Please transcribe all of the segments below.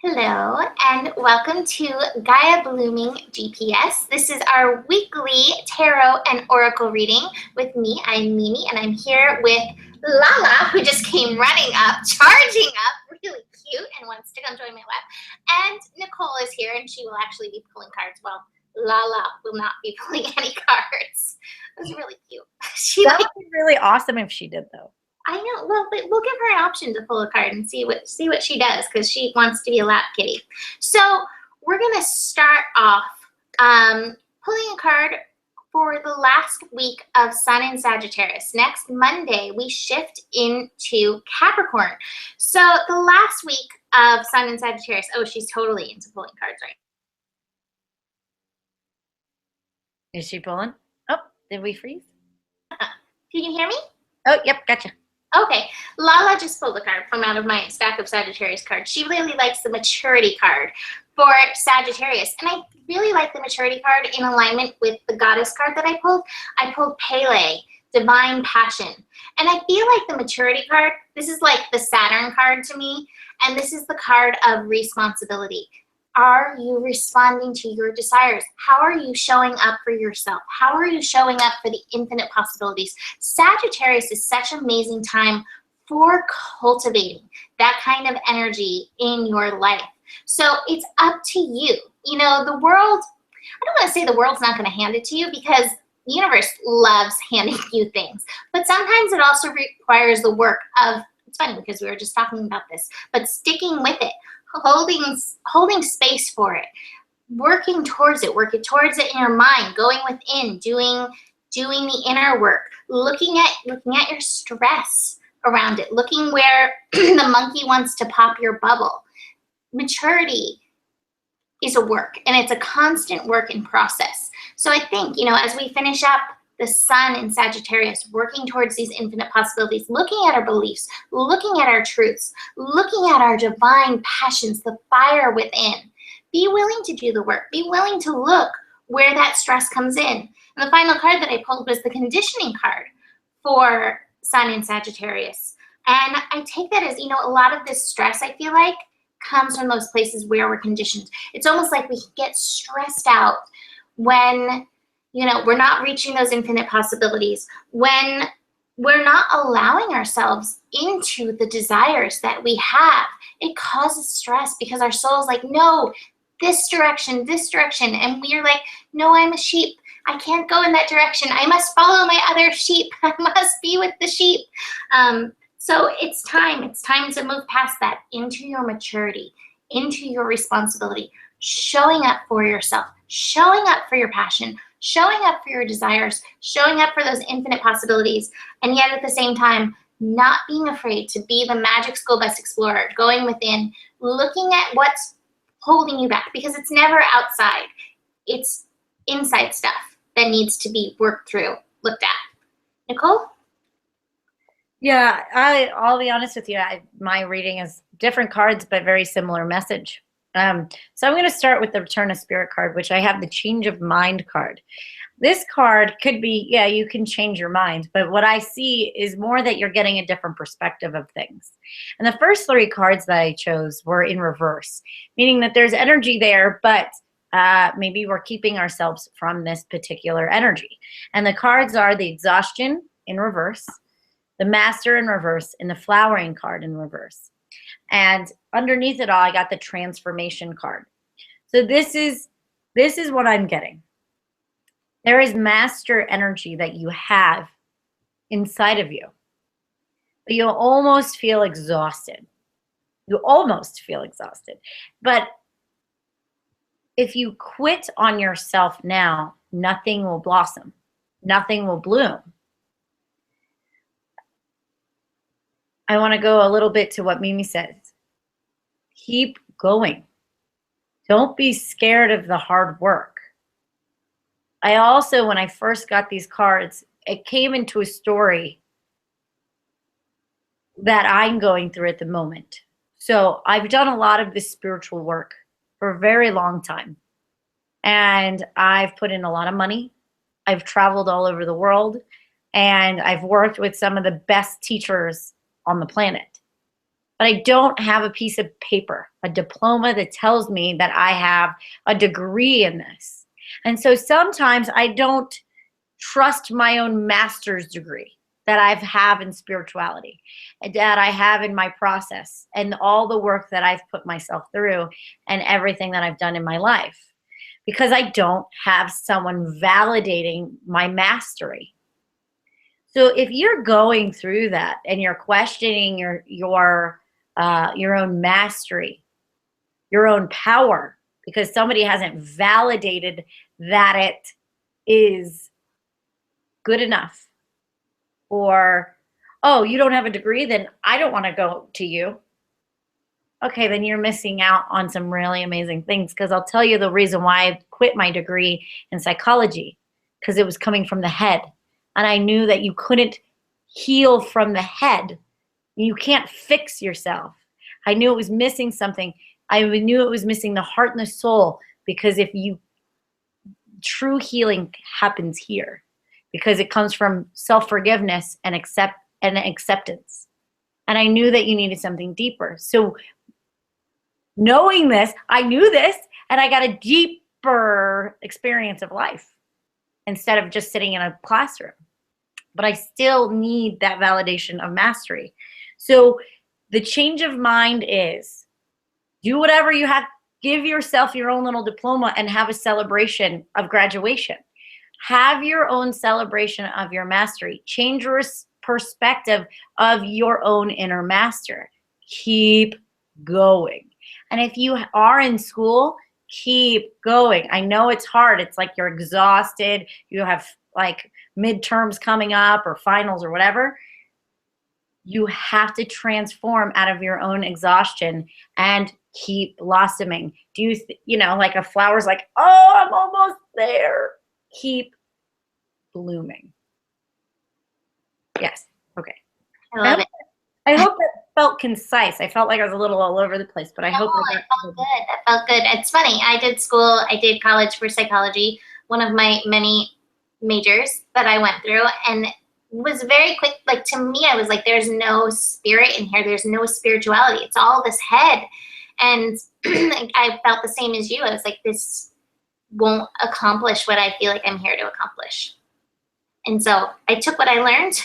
Hello and welcome to Gaia Blooming GPS. This is our weekly tarot and oracle reading with me. I'm Mimi and I'm here with Lala, who just came running up, charging up, really cute, and wants to come join my lab. And Nicole is here and she will actually be pulling cards. Well, Lala will not be pulling any cards. It was really cute. That would be really awesome if she did, though. I know. Well, but we'll give her an option to pull a card and see what she does because she wants to be a lap kitty. So we're gonna start off pulling a card for the last week of Sun in Sagittarius. Next Monday we shift into Capricorn. So the last week of Sun in Sagittarius. Oh, she's totally into pulling cards right Is she pulling? Oh, did we freeze? now. Can you hear me? Oh, yep, gotcha. Okay, Lala just pulled a card from out of my stack of Sagittarius cards. She really likes the maturity card for Sagittarius. And I really like the maturity card in alignment with the goddess card that I pulled. I pulled Pele, Divine Passion. And I feel like the maturity card, this is like the Saturn card to me. And this is the card of responsibility. Are you responding to your desires? How are you showing up for yourself? How are you showing up for the infinite possibilities? Sagittarius is such an amazing time for cultivating that kind of energy in your life. So it's up to you. You know, the world, I don't want to say the world's not going to hand it to you because the universe loves handing you things. But sometimes it also requires the work of, it's funny because we were just talking about this, but sticking with it. Holding space for it, working towards it in your mind, going within, doing the inner work, looking at your stress around it, looking where the monkey wants to pop your bubble. Maturity is a work, and it's a constant work in process. So I think, you know, as we finish up the Sun in Sagittarius, working towards these infinite possibilities, looking at our beliefs, looking at our truths, looking at our divine passions, the fire within. Be willing to do the work. Be willing to look where that stress comes in. And the final card that I pulled was the conditioning card for Sun in Sagittarius. And I take that as, you know, a lot of this stress, I feel like, comes from those places where we're conditioned. It's almost like we get stressed out when, you know, we're not reaching those infinite possibilities, when we're not allowing ourselves into the desires that we have. It causes stress because our soul is like, no, this direction. And we're like, no, I'm a sheep. I can't go in that direction. I must follow my other sheep. I must be with the sheep. So it's time to move past that into your maturity, into your responsibility, showing up for yourself, showing up for your passion, showing up for your desires, showing up for those infinite possibilities, and yet at the same time, not being afraid to be the magic school bus explorer, going within, looking at what's holding you back, because it's never outside. It's inside stuff that needs to be worked through, looked at. Nicole? Yeah, I'll be honest with you. My reading is different cards, but very similar message. So I'm going to start with the Return of Spirit card, which I have the Change of Mind card. This card could be, yeah, you can change your mind, but what I see is more that you're getting a different perspective of things. And the first three cards that I chose were in reverse, meaning that there's energy there, but maybe we're keeping ourselves from this particular energy. And the cards are the Exhaustion in reverse, the Master in reverse, and the Flowering card in reverse. And underneath it all, I got the Transformation card. So this is what I'm getting. There is master energy that you have inside of you, but you'll almost feel exhausted. You almost feel exhausted. But if you quit on yourself now, nothing will blossom. Nothing will bloom. I want to go a little bit to what Mimi says. Keep going. Don't be scared of the hard work. I also, when I first got these cards, it came into a story that I'm going through at the moment. So I've done a lot of this spiritual work for a very long time. And I've put in a lot of money. I've traveled all over the world. And I've worked with some of the best teachers on the planet. but I don't have a piece of paper, a diploma that tells me that I have a degree in this. And so sometimes I don't trust my own master's degree that I have in spirituality, that I have in my process, and all the work that I've put myself through and everything that I've done in my life, because I don't have someone validating my mastery. So if you're going through that and you're questioning your own mastery, your own power, because somebody hasn't validated that it is good enough, or, oh, you don't have a degree, then I don't want to go to you. Okay, then you're missing out on some really amazing things, because I'll tell you the reason why I quit my degree in psychology, because it was coming from the head. And I knew that you couldn't heal from the head. You can't fix yourself. I knew it was missing something. I knew it was missing the heart and the soul, because true healing happens here, because it comes from self-forgiveness and acceptance. And I knew that you needed something deeper. So knowing this, I knew this, and I got a deeper experience of life instead of just sitting in a classroom. But I still need that validation of mastery. So the change of mind is, do whatever you have. Give yourself your own little diploma and have a celebration of graduation. Have your own celebration of your mastery. Change your perspective of your own inner master. Keep going. And if you are in school, keep going. I know it's hard. It's like you're exhausted. You have like midterms coming up or finals or whatever. You have to transform out of your own exhaustion and keep blossoming. Do you, like a flower's like, oh, I'm almost there. Keep blooming. Yes. Okay. I love it. I hope that felt concise. I felt like I was a little all over the place, but I hope it felt good. That felt good. It's funny. I did college for psychology, one of my many majors that I went through, and was very quick. Like, to me, I was like, there's no spirit in here. There's no spirituality. It's all this head. And I felt the same as you. I was like, this won't accomplish what I feel like I'm here to accomplish. And so I took what I learned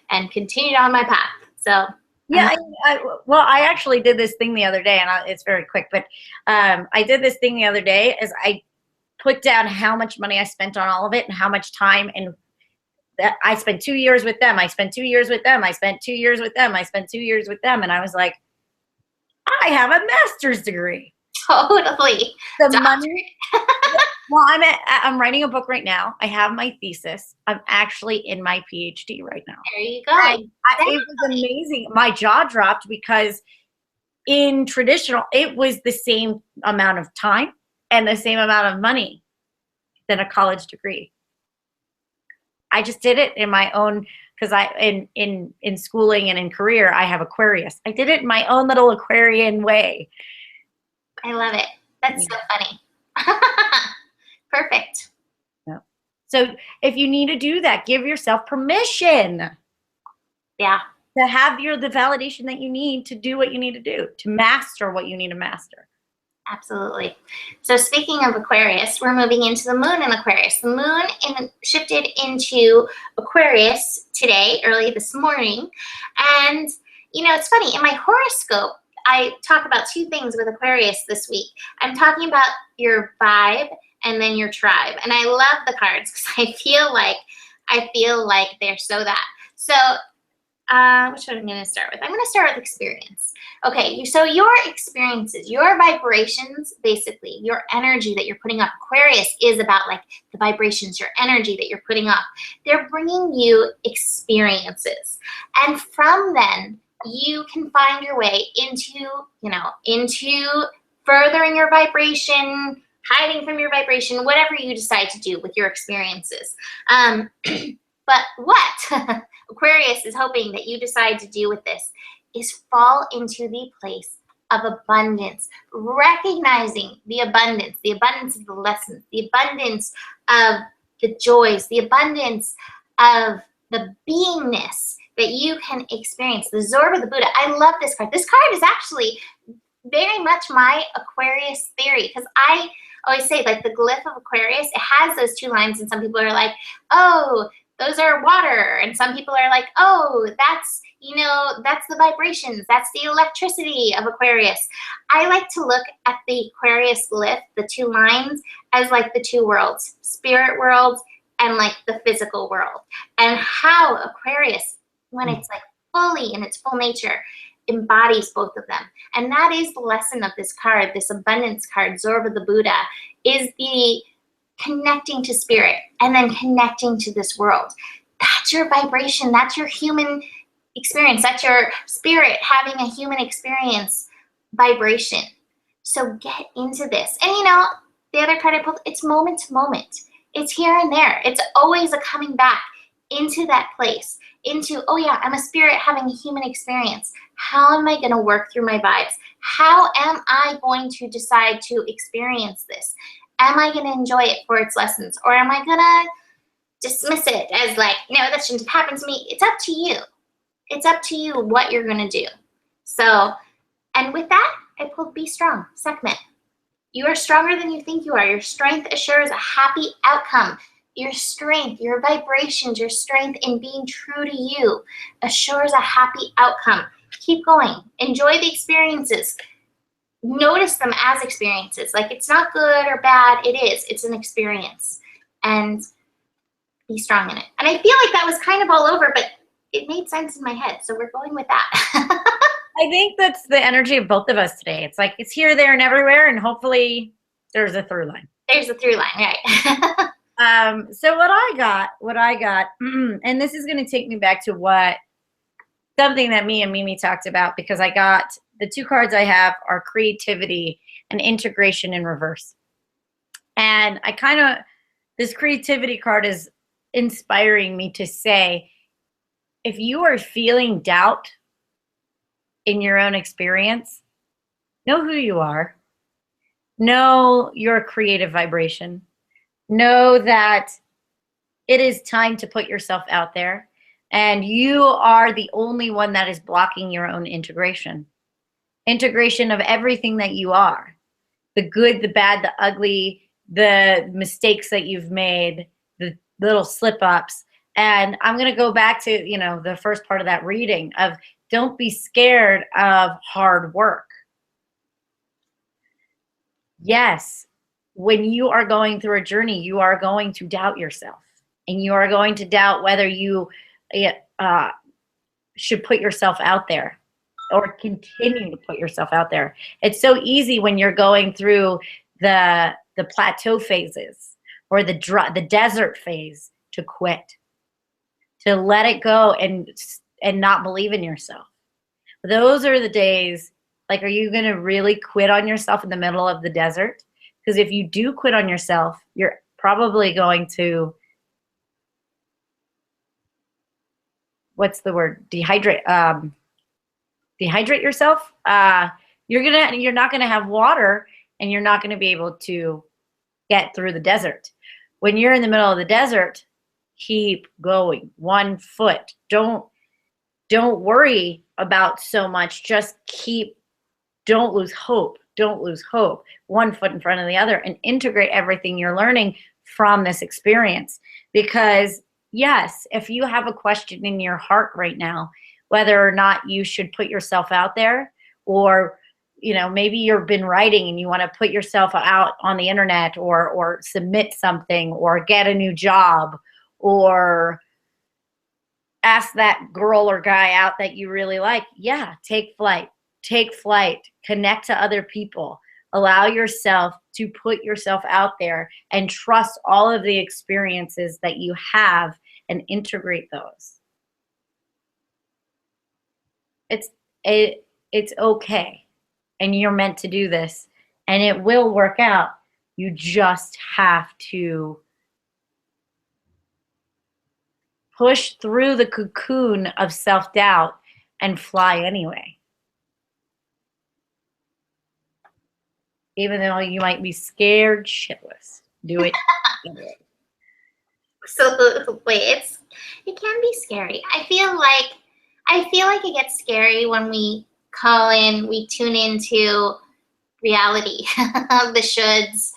and continued on my path. So yeah, I actually did this thing the other day, and it's very quick, but I did this thing the other day as I put down how much money I spent on all of it and how much time, and that I spent 2 years with them. I spent 2 years with them. I spent 2 years with them. I spent 2 years with them. And I was like, I have a master's degree. Totally. The money. Well, I'm writing a book right now. I have my thesis. I'm actually in my PhD right now. There you go. It was amazing. My jaw dropped, because in traditional, it was the same amount of time and the same amount of money than a college degree. I just did it in my own, because in schooling and in career, I have Aquarius. I did it in my own little Aquarian way. I love it. That's so funny. Perfect. Yeah. So if you need to do that, give yourself permission. Yeah. To have the validation that you need to do what you need to do, to master what you need to master. Absolutely. So speaking of Aquarius, we're moving into the moon in Aquarius. The moon shifted into Aquarius today, early this morning. And, it's funny. In my horoscope, I talk about two things with Aquarius this week. I'm talking about your vibe and then your tribe. And I love the cards because I feel like they're so that. So which one I'm going to start with? I'm going to start with experience. Okay, so your experiences, your vibrations, basically, your energy that you're putting up. Aquarius is about like the vibrations, your energy that you're putting up. They're bringing you experiences. And from then, you can find your way into furthering your vibration, hiding from your vibration, whatever you decide to do with your experiences. But what Aquarius is hoping that you decide to do with this is fall into the place of abundance, recognizing the abundance of the lessons, the abundance of the joys, the abundance of the beingness that you can experience. The Zorba the Buddha. I love this card. This card is actually very much my Aquarius theory, because I always say, like, the glyph of Aquarius, it has those two lines, and some people are like, oh, those are water, and some people are like, oh, that's, you know, that's the vibrations, that's the electricity of Aquarius. I like to look at the Aquarius glyph, the two lines, as like the two worlds, spirit world and like the physical world, and how Aquarius, when it's like fully in its full nature, embodies both of them. And that is the lesson of this card, this abundance card, Zorba the Buddha, is the connecting to spirit and then connecting to this world. That's your vibration. That's your human experience. That's your spirit having a human experience vibration. So get into this. And you know, the other card I pulled, it's moment to moment. It's here and there. It's always a coming back into that place, into, oh yeah, I'm a spirit having a human experience. How am I going to work through my vibes? How am I going to decide to experience this? Am I going to enjoy it for its lessons? Or am I going to dismiss it as like, no, that shouldn't have happened to me? It's up to you. It's up to you what you're going to do. So, and with that, I pulled Be Strong, Sekhmet. You are stronger than you think you are. Your strength assures a happy outcome. Your strength, your vibrations, your strength in being true to you assures a happy outcome. Keep going. Enjoy the experiences. Notice them as experiences. Like, it's not good or bad. It is. It's an experience. And be strong in it. And I feel like that was kind of all over, but it made sense in my head. So we're going with that. I think that's the energy of both of us today. It's like, it's here, there, and everywhere, and hopefully there's a through line. There's a through line, right? So what I got, and this is going to take me back to something that me and Mimi talked about, because I got the two cards I have are creativity and integration in reverse. And this creativity card is inspiring me to say, if you are feeling doubt in your own experience, know who you are, know your creative vibration, know that it is time to put yourself out there, and you are the only one that is blocking your own integration of everything that you are, the good, the bad, the ugly, the mistakes that you've made, the little slip ups. And I'm going to go back to, you know, the first part of that reading of, don't be scared of hard work. Yes, when you are going through a journey, you are going to doubt yourself, and you are going to doubt whether you should put yourself out there or continue to put yourself out there. It's so easy when you're going through the plateau phases or the desert phase to quit, to let it go and not believe in yourself. Those are the days, like, are you going to really quit on yourself in the middle of the desert? Because if you do quit on yourself, you're probably going to, what's the word? Dehydrate yourself. You're not gonna have water, and you're not gonna be able to get through the desert. When you're in the middle of the desert, keep going. 1 foot. Don't worry about so much. Just don't lose hope. Don't lose hope. 1 foot in front of the other, and integrate everything you're learning from this experience. Because yes, if you have a question in your heart right now, whether or not you should put yourself out there, or, you know, maybe you've been writing and you want to put yourself out on the internet, or submit something, or get a new job, or ask that girl or guy out that you really like. Yeah, take flight, connect to other people, allow yourself to put yourself out there, and trust all of the experiences that you have and integrate those. It's okay, and you're meant to do this, and it will work out. You just have to push through the cocoon of self-doubt and fly anyway. Even though you might be scared shitless. Do it. So wait, it can be scary. I feel like I feel like it gets scary when we we tune into reality of the shoulds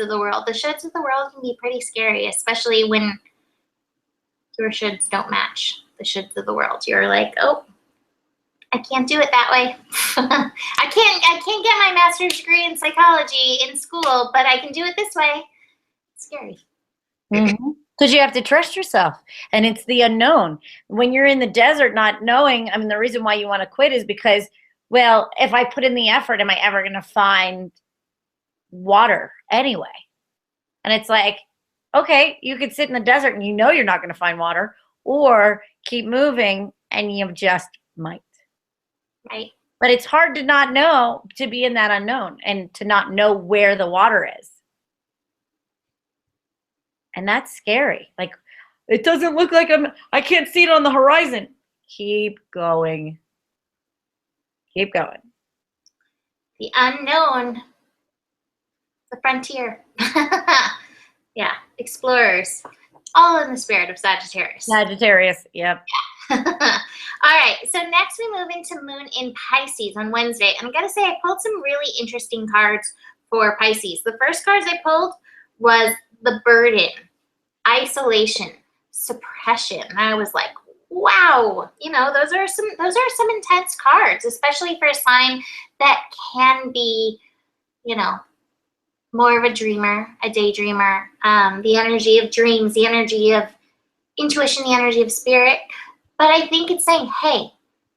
of the world. The shoulds of the world can be pretty scary, especially when your shoulds don't match the shoulds of the world. You're like, oh, I can't do it that way. I can't get my master's degree in psychology in school, but I can do it this way. It's scary. Because you have to trust yourself, and it's the unknown. When you're in the desert not knowing, I mean, the reason why you want to quit is because, well, if I put in the effort, am I ever going to find water anyway? And it's like, okay, you could sit in the desert and you know you're not going to find water, or keep moving and you just might. Right. But it's hard to not know, to be in that unknown and to not know where the water is. And that's scary. Like, it doesn't look like I can't see it on the horizon. Keep going. Keep going. The unknown, the frontier. Yeah, explorers. All in the spirit of Sagittarius. Sagittarius, yep. All right, so next we move into Moon in Pisces on Wednesday. And I gotta say, I pulled some really interesting cards for Pisces. The first cards I pulled was the burden, isolation, suppression. And I was like, wow, you know, those are some intense cards, especially for a sign that can be, you know, more of a dreamer, a daydreamer, the energy of dreams, the energy of intuition, the energy of spirit. But I think it's saying, hey,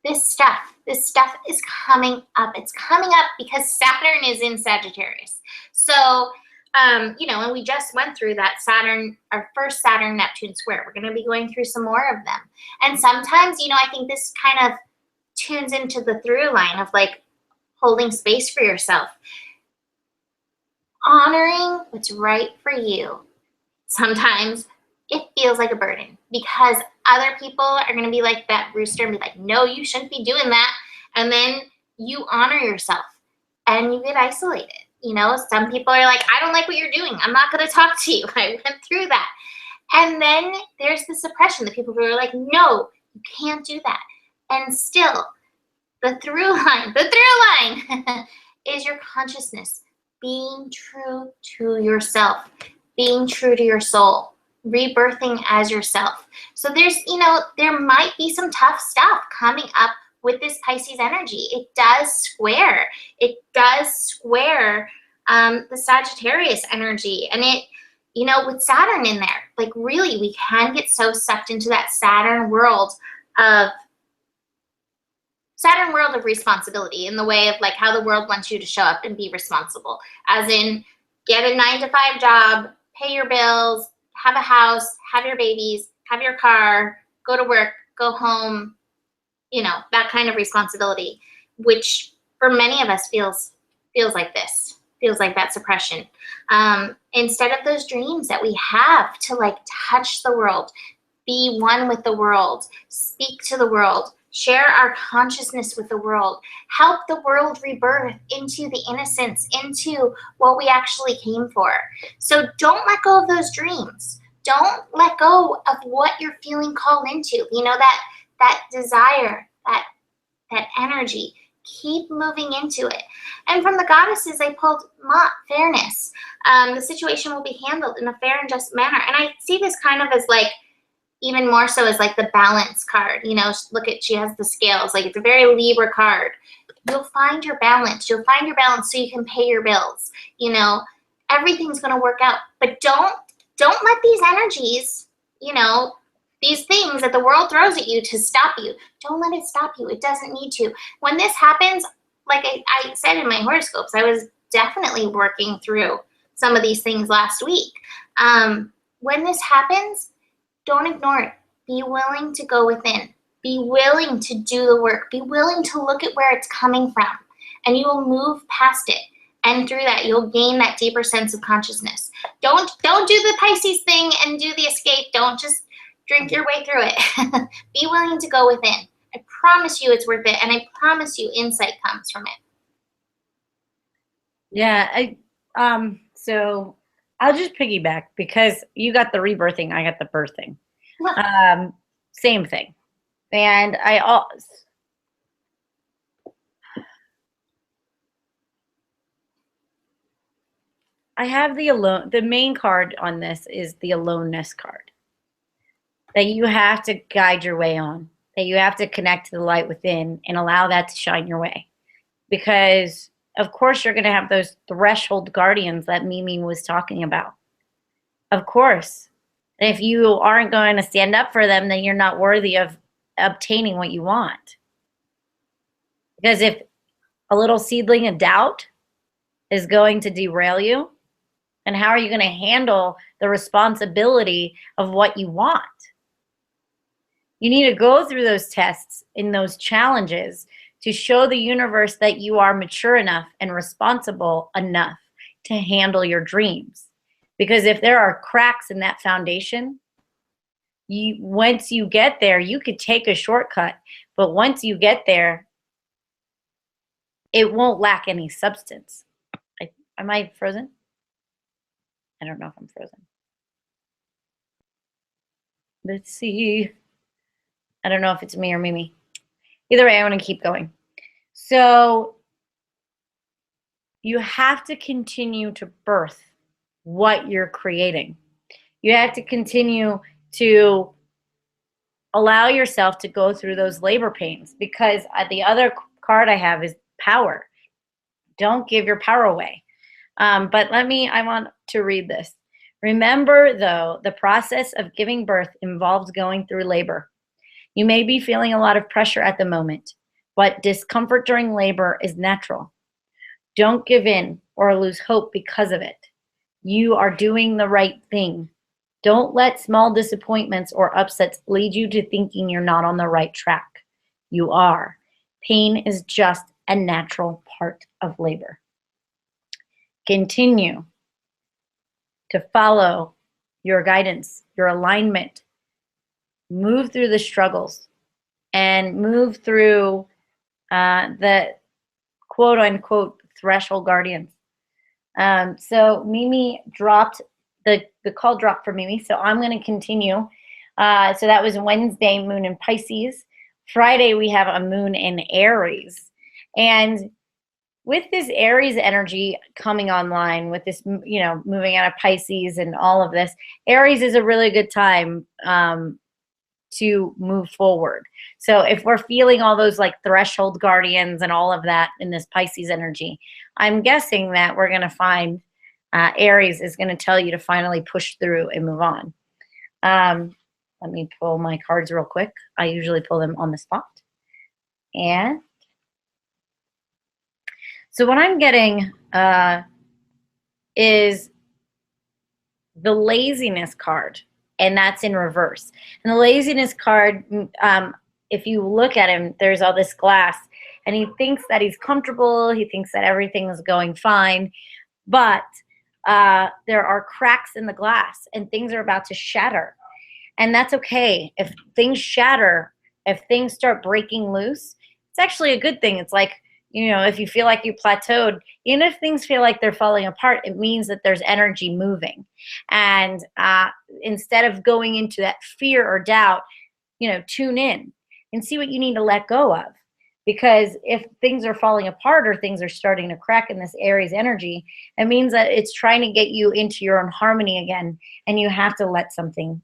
this stuff is coming up. It's coming up because Saturn is in Sagittarius. So, you know, and we just went through that our first Saturn-Neptune square. We're going to be going through some more of them. And sometimes, you know, I think this kind of tunes into the through line of like holding space for yourself. Honoring what's right for you. Sometimes it feels like a burden because other people are going to be like that rooster and be like, no, you shouldn't be doing that. And then you honor yourself and you get isolated. You know, some people are like, I don't like what you're doing. I'm not going to talk to you. I went through that. And then there's the suppression, the people who are like, no, you can't do that. And still, the through line is your consciousness. Being true to yourself, being true to your soul, rebirthing as yourself. So there's, you know, there might be some tough stuff coming up with this Pisces energy. It does square the Sagittarius energy. And it, you know, with Saturn in there, like really we can get so sucked into that Saturn world of responsibility in the way of like how the world wants you to show up and be responsible, as in get a 9-to-5 job, pay your bills, have a house, have your babies, have your car, go to work, go home, you know, that kind of responsibility, which for many of us feels like that suppression. Instead of those dreams that we have to like touch the world, be one with the world, speak to the world, share our consciousness with the world, help the world rebirth into the innocence, into what we actually came for. So don't let go of those dreams. Don't let go of what you're feeling called into. You know, that desire, that energy. Keep moving into it. And from the goddesses, I pulled Ma'at, fairness. The situation will be handled in a fair and just manner. And I see this kind of as like, even more so as like the balance card. You know, look at, she has the scales. Like it's a very Libra card. You'll find your balance. You'll find your balance so you can pay your bills. You know, everything's going to work out. But don't let these energies, you know, these things that the world throws at you to stop you. Don't let it stop you. It doesn't need to. When this happens, like I said in my horoscopes, I was definitely working through some of these things last week. When this happens, don't ignore it. Be willing to go within. Be willing to do the work. Be willing to look at where it's coming from. And you will move past it. And through that, you'll gain that deeper sense of consciousness. Don't do the Pisces thing and do the escape. Don't just drink your way through it. Be willing to go within. I promise you it's worth it. And I promise you insight comes from it. Yeah. So I'll just piggyback because you got the rebirthing, I got the birthing. Same thing. And I have the main card on this is the aloneness card, that you have to guide your way on, that you have to connect to the light within and allow that to shine your way. Because of course you're going to have those threshold guardians that Mimi was talking about. Of course. And if you aren't going to stand up for them, then you're not worthy of obtaining what you want. Because if a little seedling of doubt is going to derail you, and how are you going to handle the responsibility of what you want? You need to go through those tests and those challenges to show the universe that you are mature enough and responsible enough to handle your dreams. Because if there are cracks in that foundation, once you get there, you could take a shortcut, but once you get there, it won't lack any substance. Am I frozen? I don't know if I'm frozen. Let's see. I don't know if it's me or Mimi. Either way, I want to keep going. So you have to continue to birth what you're creating. You have to continue to allow yourself to go through those labor pains, because the other card I have is power. Don't give your power away. But I want to read this. Remember, though, the process of giving birth involves going through labor. You may be feeling a lot of pressure at the moment, but discomfort during labor is natural. Don't give in or lose hope because of it. You are doing the right thing. Don't let small disappointments or upsets lead you to thinking you're not on the right track. You are. Pain is just a natural part of labor. Continue to follow your guidance, your alignment. Move through the struggles and move through the quote unquote threshold guardians. So Mimi dropped the call dropped for Mimi. So I'm going to continue. So that was Wednesday, moon in Pisces. Friday, we have a moon in Aries. And with this Aries energy coming online, with this, moving out of Pisces and all of this, Aries is a really good time to move forward. So if we're feeling all those like threshold guardians and all of that in this Pisces energy, I'm guessing that we're going to find Aries is going to tell you to finally push through and move on. Let me pull my cards real quick. I usually pull them on the spot. And so what I'm getting is the laziness card, and that's in reverse. And the laziness card, if you look at him, there's all this glass, and he thinks that he's comfortable. He thinks that everything is going fine, but there are cracks in the glass, and things are about to shatter. And that's okay. If things shatter, if things start breaking loose, it's actually a good thing. It's like, if you feel like you plateaued, even if things feel like they're falling apart, it means that there's energy moving. And instead of going into that fear or doubt, tune in and see what you need to let go of. Because if things are falling apart or things are starting to crack in this Aries energy, it means that it's trying to get you into your own harmony again, and you have to let something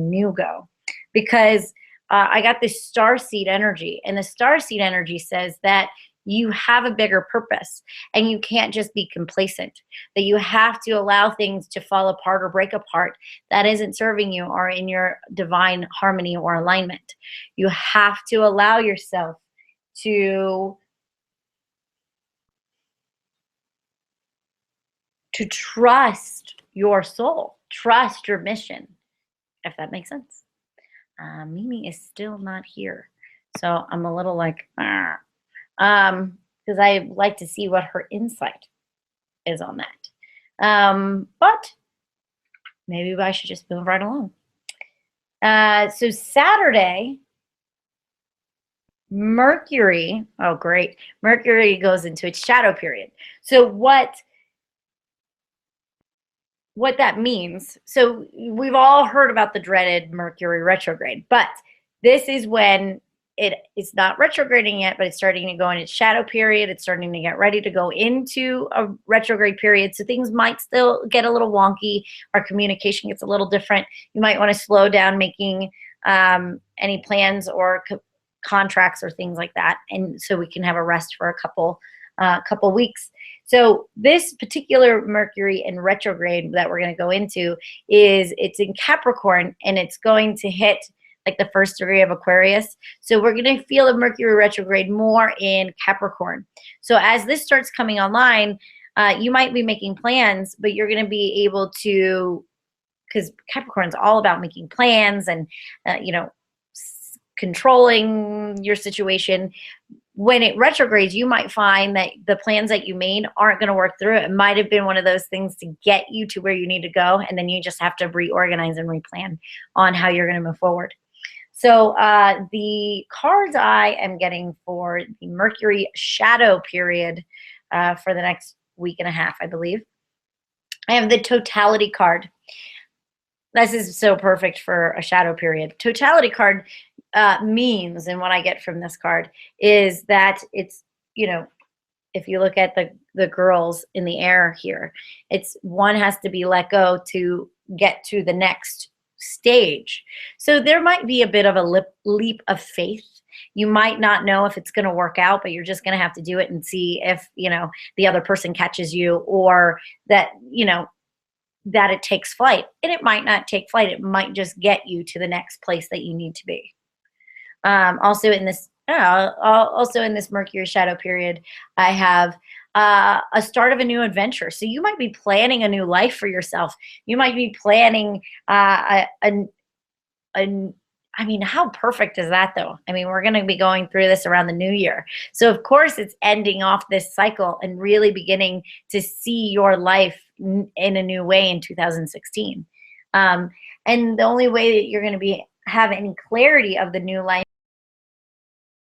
new go. Because I got this starseed energy, and the starseed energy says that you have a bigger purpose, and you can't just be complacent, that you have to allow things to fall apart or break apart that isn't serving you or in your divine harmony or alignment. You have to allow yourself to trust your soul, trust your mission, if that makes sense. Mimi is still not here, so I'm a little like, because I like to see what her insight is on that. But maybe I should just move right along. So Saturday, Mercury, oh great, Mercury goes into its shadow period. So what that means, so we've all heard about the dreaded Mercury retrograde, but this is when it is not retrograding yet, but it's starting to go in its shadow period. It's starting to get ready to go into a retrograde period. So things might still get a little wonky. Our communication gets a little different. You might want to slow down making any plans or contracts or things like that. And so we can have a rest for a couple weeks. So this particular Mercury in retrograde that we're going to go into it's in Capricorn, and it's going to hit like the first degree of Aquarius. So we're going to feel a Mercury retrograde more in Capricorn. So as this starts coming online, you might be making plans, but you're going to be able to, because Capricorn's all about making plans and, controlling your situation. When it retrogrades, you might find that the plans that you made aren't going to work through. It might have been one of those things to get you to where you need to go, and then you just have to reorganize and replan on how you're going to move forward. So the cards I am getting for the Mercury shadow period for the next week and a half, I believe, I have the Totality card. This is so perfect for a shadow period. Totality card means, and what I get from this card is that it's, if you look at the girls in the air here, it's one has to be let go to get to the next stage. So there might be a bit of a leap of faith. You might not know if it's going to work out, but you're just going to have to do it and see if, the other person catches you, or that, that it takes flight. And it might not take flight. It might just get you to the next place that you need to be. Also in this Mercury shadow period, I have a start of a new adventure. So you might be planning a new life for yourself. You might be planning how perfect is that though? I mean, we're going to be going through this around the new year. So of course it's ending off this cycle and really beginning to see your life in a new way in 2016. And the only way that you're going to have any clarity of the new life